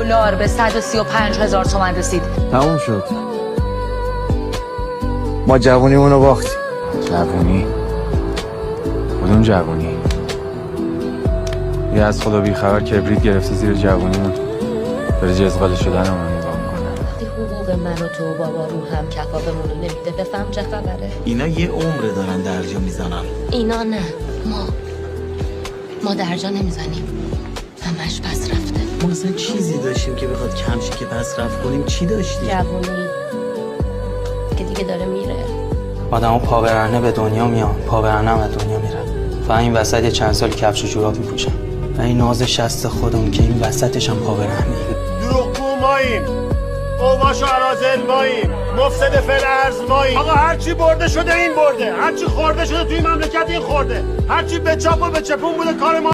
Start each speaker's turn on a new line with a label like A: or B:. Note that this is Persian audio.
A: دلار به 135,000 تومان رسید.
B: تموم شد. ما جوونیمونو باختیم.
C: جوونی؟ کدوم جوونی؟ یه از خدا بیخبر کبریت گرفته زیر جوونیمون داره جزغاله شدن رو نگاه میکنه.
A: وقتی حقوق من و تو و بابا رو هم کفافمون رو نمیده بفهم چه خبره؟
D: اینا یه عمره دارن درجا میزنن.
A: اینا نه، ما درجا نمیزنیم، همش پس رفته.
D: ما اصلا چیزی داشتیم که بخواد کمشی که پس رفت کنیم؟ چی داشتیم؟
A: جوونی که دیگه داره میره.
E: آدم ها پاورانه به دنیا میان، پاورانه هم به دنیا میرن. فقط این وسط یه چند سال کفش و جوراب میپوشن و این ناز شست خودمون که این وسطش هم پاورانه.
F: دروغگو ماییم، اوباش و عرازل ماییم، مفسد فعل ارز ماییم. آقا هرچی برده شده این برده، هرچی خورده شده توی مملکت این خورده، هرچی به چاپ و به چپون بوده کار ما.